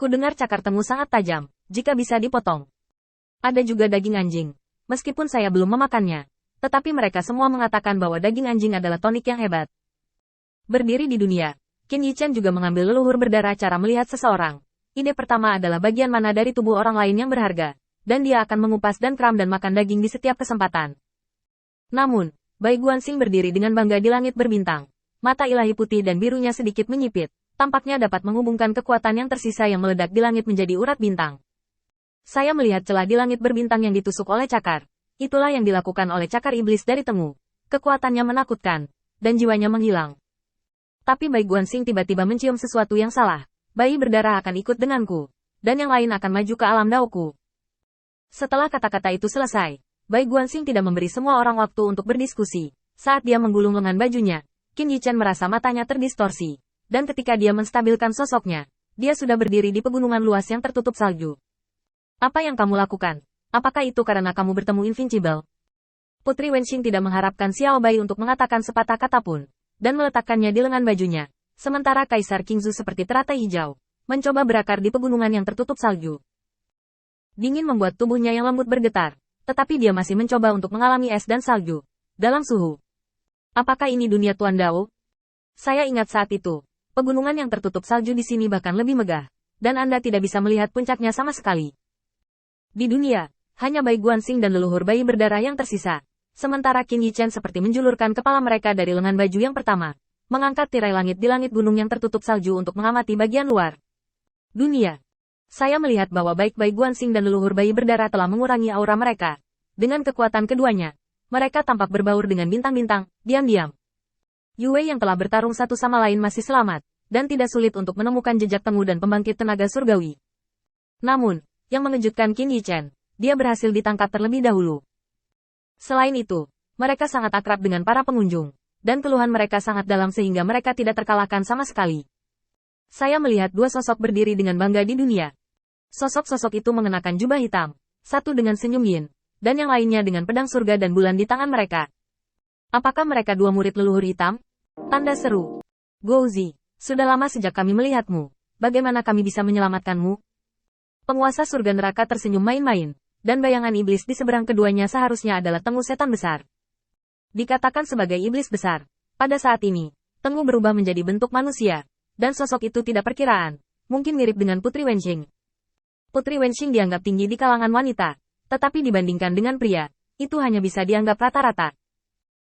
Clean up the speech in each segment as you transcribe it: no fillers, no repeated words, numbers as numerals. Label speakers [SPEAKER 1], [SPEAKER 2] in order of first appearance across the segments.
[SPEAKER 1] Kudengar cakar Tengu sangat tajam, jika bisa dipotong. Ada juga daging anjing. Meskipun saya belum memakannya, tetapi mereka semua mengatakan bahwa daging anjing adalah tonik yang hebat. Berdiri di dunia, Qin Yichen juga mengambil leluhur berdarah cara melihat seseorang. Ide pertama adalah bagian mana dari tubuh orang lain yang berharga, dan dia akan mengupas dan kram dan makan daging di setiap kesempatan. Namun, Bai Guanxing berdiri dengan bangga di langit berbintang. Mata ilahi putih dan birunya sedikit menyipit, tampaknya dapat menghubungkan kekuatan yang tersisa yang meledak di langit menjadi urat bintang. Saya melihat celah di langit berbintang yang ditusuk oleh cakar. Itulah yang dilakukan oleh cakar iblis dari Tengu. Kekuatannya menakutkan, dan jiwanya menghilang. Tapi Bai Guanxing tiba-tiba mencium sesuatu yang salah. Bayi berdarah akan ikut denganku, dan yang lain akan maju ke alam daoku. Setelah kata-kata itu selesai, Bai Guanxing tidak memberi semua orang waktu untuk berdiskusi. Saat dia menggulung lengan bajunya, Qin Yichen merasa matanya terdistorsi. Dan ketika dia menstabilkan sosoknya, dia sudah berdiri di pegunungan luas yang tertutup salju. Apa yang kamu lakukan? Apakah itu karena kamu bertemu Invincible? Putri Wenxing tidak mengharapkan Xiao Bai untuk mengatakan sepatah kata pun, dan meletakkannya di lengan bajunya. Sementara Kaisar Qingzu seperti teratai hijau, mencoba berakar di pegunungan yang tertutup salju. Dingin membuat tubuhnya yang lembut bergetar, tetapi dia masih mencoba untuk mengalami es dan salju dalam suhu. Apakah ini dunia Tuan Dao? Saya ingat saat itu, pegunungan yang tertutup salju di sini bahkan lebih megah, dan Anda tidak bisa melihat puncaknya sama sekali. Di dunia, hanya Bai Guanxing dan leluhur bayi berdarah yang tersisa, sementara Qin Yichen seperti menjulurkan kepala mereka dari lengan baju yang pertama, mengangkat tirai langit di langit gunung yang tertutup salju untuk mengamati bagian luar dunia. Saya melihat bahwa baik Bai Guanxing dan leluhur bayi berdarah telah mengurangi aura mereka. Dengan kekuatan keduanya, mereka tampak berbaur dengan bintang-bintang, diam-diam. Yue yang telah bertarung satu sama lain masih selamat, dan tidak sulit untuk menemukan jejak Tengu dan pembangkit tenaga surgawi. Namun, yang mengejutkan Qin Yichen, dia berhasil ditangkap terlebih dahulu. Selain itu, mereka sangat akrab dengan para pengunjung, dan keluhan mereka sangat dalam sehingga mereka tidak terkalahkan sama sekali. Saya melihat dua sosok berdiri dengan bangga di dunia. Sosok-sosok itu mengenakan jubah hitam, satu dengan senyum yin, dan yang lainnya dengan pedang surga dan bulan di tangan mereka. Apakah mereka dua murid leluhur hitam? Tanda seru. Gouzi, sudah lama sejak kami melihatmu. Bagaimana kami bisa menyelamatkanmu? Penguasa surga neraka tersenyum main-main, dan bayangan iblis di seberang keduanya seharusnya adalah Tengu setan besar. Dikatakan sebagai iblis besar. Pada saat ini, Tengu berubah menjadi bentuk manusia, dan sosok itu tidak perkiraan, mungkin mirip dengan Putri Wenxing. Putri Wenxing dianggap tinggi di kalangan wanita, tetapi dibandingkan dengan pria, itu hanya bisa dianggap rata-rata.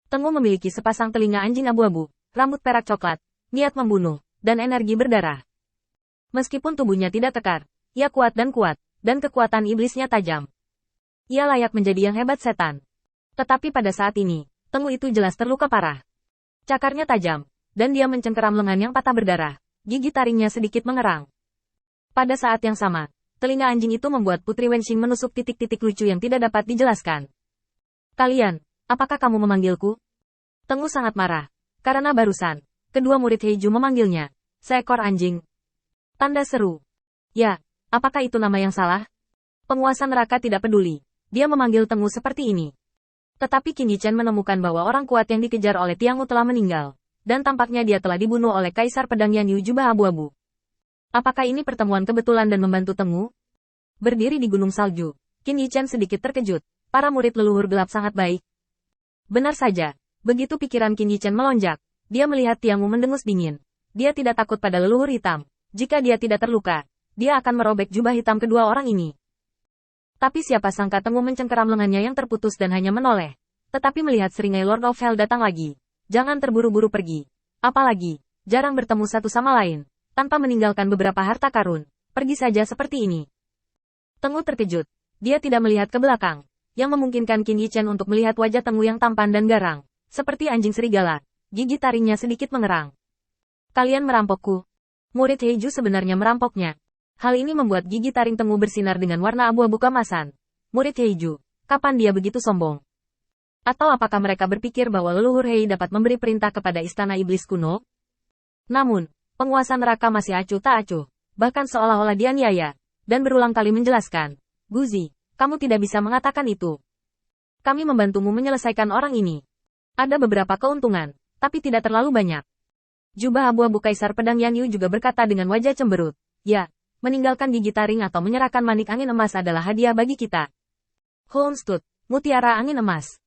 [SPEAKER 1] Tengu memiliki sepasang telinga anjing abu-abu, rambut perak coklat, niat membunuh, dan energi berdarah. Meskipun tubuhnya tidak kekar, ia kuat, dan kekuatan iblisnya tajam. Ia layak menjadi yang hebat setan. Tetapi pada saat ini, Tengu itu jelas terluka parah. Cakarnya tajam, dan dia mencengkeram lengan yang patah berdarah. Gigi taringnya sedikit mengerang. Pada saat yang sama, telinga anjing itu membuat Putri Wenxing menusuk titik-titik lucu yang tidak dapat dijelaskan. Kalian, apakah kamu memanggilku? Tengu sangat marah, karena barusan, kedua murid Heiju memanggilnya, seekor anjing. Tanda seru. Ya, apakah itu nama yang salah? Penguasa neraka tidak peduli. Dia memanggil Tengu seperti ini. Tetapi Qin Yichen menemukan bahwa orang kuat yang dikejar oleh Tiangu telah meninggal, dan tampaknya dia telah dibunuh oleh Kaisar Pedang Yanyu jubah abu-abu. Apakah ini pertemuan kebetulan dan membantu Tengu? Berdiri di gunung salju, Qin Yichen sedikit terkejut. Para murid leluhur gelap sangat baik. Benar saja, begitu pikiran Qin Yichen melonjak, dia melihat Tiangu mendengus dingin. Dia tidak takut pada leluhur hitam. Jika dia tidak terluka, dia akan merobek jubah hitam kedua orang ini. Tapi siapa sangka Tengu mencengkeram lengannya yang terputus dan hanya menoleh. Tetapi melihat seringai Lord of Hell datang lagi. Jangan terburu-buru pergi. Apalagi, jarang bertemu satu sama lain. Tanpa meninggalkan beberapa harta karun. Pergi saja seperti ini. Tengu terkejut. Dia tidak melihat ke belakang. Yang memungkinkan Qin Yichen untuk melihat wajah Tengu yang tampan dan garang. Seperti anjing serigala. Gigi taringnya sedikit mengerang. Kalian merampokku. Murid Heiju sebenarnya merampoknya. Hal ini membuat gigi taring Tengu bersinar dengan warna abu-abu keemasan. Murid Heiju, kapan dia begitu sombong? Atau apakah mereka berpikir bahwa leluhur Hei dapat memberi perintah kepada istana iblis kuno? Namun, penguasa neraka masih acuh tak acuh, bahkan seolah-olah dianiaya, dan berulang kali menjelaskan, Guzi, kamu tidak bisa mengatakan itu. Kami membantumu menyelesaikan orang ini. Ada beberapa keuntungan, tapi tidak terlalu banyak. Jubah abu-abu Kaisar Pedang Yanyu juga berkata dengan wajah cemberut, ya. meninggalkan gigi taring atau menyerahkan manik angin emas adalah hadiah bagi kita. Holmstut, mutiara angin emas.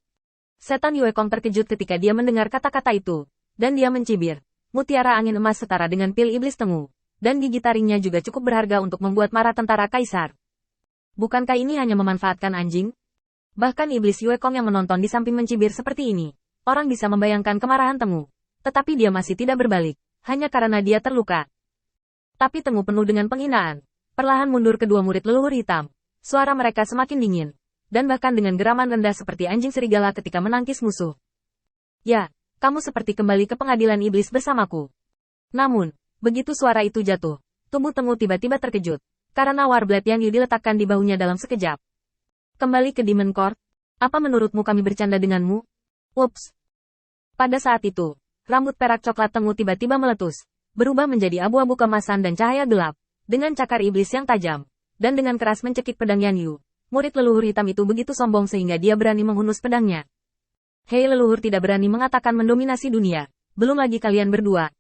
[SPEAKER 1] Setan Yue Kong terkejut ketika dia mendengar kata-kata itu, dan dia mencibir. Mutiara angin emas setara dengan pil iblis tengu, dan gigi taringnya juga cukup berharga untuk membuat marah tentara kaisar. Bukankah ini hanya memanfaatkan anjing? Bahkan iblis Yue Kong yang menonton di samping mencibir seperti ini. Orang bisa membayangkan kemarahan Tengu. Tetapi dia masih tidak berbalik, hanya karena dia terluka. Tapi Tengu penuh dengan penghinaan. Perlahan mundur kedua murid leluhur hitam. Suara mereka semakin dingin. Dan bahkan dengan geraman rendah seperti anjing serigala ketika menangkis musuh. Ya, kamu seperti kembali ke pengadilan iblis bersamaku. Namun, begitu suara itu jatuh, tubuh Tengu tiba-tiba terkejut. Karena Warblade yang diletakkan di bahunya dalam sekejap. Kembali ke Demon Court? Apa menurutmu kami bercanda denganmu? Ups. Pada saat itu, rambut perak coklat Tengu tiba-tiba meletus, berubah menjadi abu-abu kemasan dan cahaya gelap, dengan cakar iblis yang tajam, dan dengan keras mencekik pedang Yan Yu. Murid leluhur hitam itu begitu sombong sehingga dia berani menghunus pedangnya. Hei leluhur tidak berani mengatakan mendominasi dunia, belum lagi kalian berdua.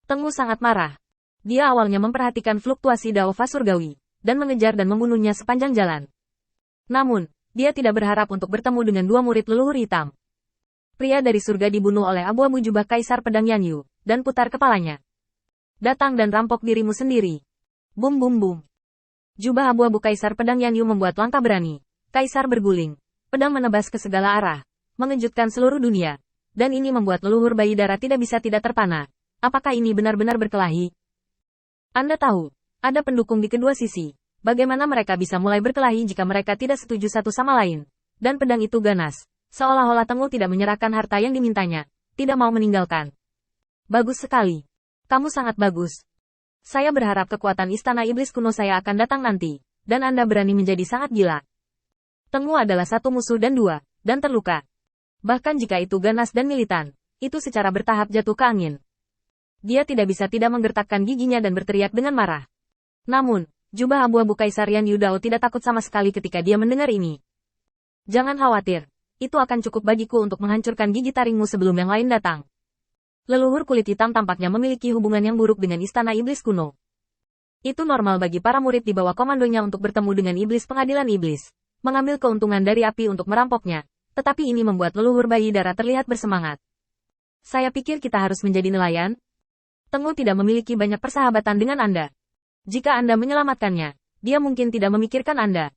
[SPEAKER 1] Tengu sangat marah. Dia awalnya memperhatikan fluktuasi Daofa surgawi, dan mengejar dan membunuhnya sepanjang jalan. Namun, dia tidak berharap untuk bertemu dengan dua murid leluhur hitam. Pria dari surga dibunuh oleh abu-abu jubah kaisar pedang Yan Yu, dan putar kepalanya. Datang dan rampok dirimu sendiri. Bum bum bum. Jubah abu-abu kaisar pedang Yan Yu membuat langkah berani. Kaisar berguling. Pedang menebas ke segala arah, mengejutkan seluruh dunia. Dan ini membuat leluhur bayi darah tidak bisa tidak terpana. Apakah ini benar-benar berkelahi? Anda tahu, ada pendukung di kedua sisi. Bagaimana mereka bisa mulai berkelahi jika mereka tidak setuju satu sama lain? Dan pedang itu ganas. Seolah-olah Tengu tidak menyerahkan harta yang dimintanya. Tidak mau meninggalkan. Bagus sekali. Kamu sangat bagus. Saya berharap kekuatan istana iblis kuno saya akan datang nanti. Dan Anda berani menjadi sangat gila. Tengu adalah satu musuh dan dua, dan terluka. Bahkan jika itu ganas dan militan, itu secara bertahap jatuh ke angin. Dia tidak bisa tidak menggertakkan giginya dan berteriak dengan marah. Namun, jubah abu-abu Kaisar Yan Yu Dao tidak takut sama sekali ketika dia mendengar ini. Jangan khawatir, itu akan cukup bagiku untuk menghancurkan gigi taringmu sebelum yang lain datang. Leluhur kulit hitam tampaknya memiliki hubungan yang buruk dengan istana iblis kuno. Itu normal bagi para murid di bawah komandonya untuk bertemu dengan iblis pengadilan iblis, mengambil keuntungan dari api untuk merampoknya, tetapi ini membuat leluhur bayi darah terlihat bersemangat. Saya pikir kita harus menjadi nelayan. Tengu tidak memiliki banyak persahabatan dengan Anda. Jika Anda menyelamatkannya, dia mungkin tidak memikirkan Anda,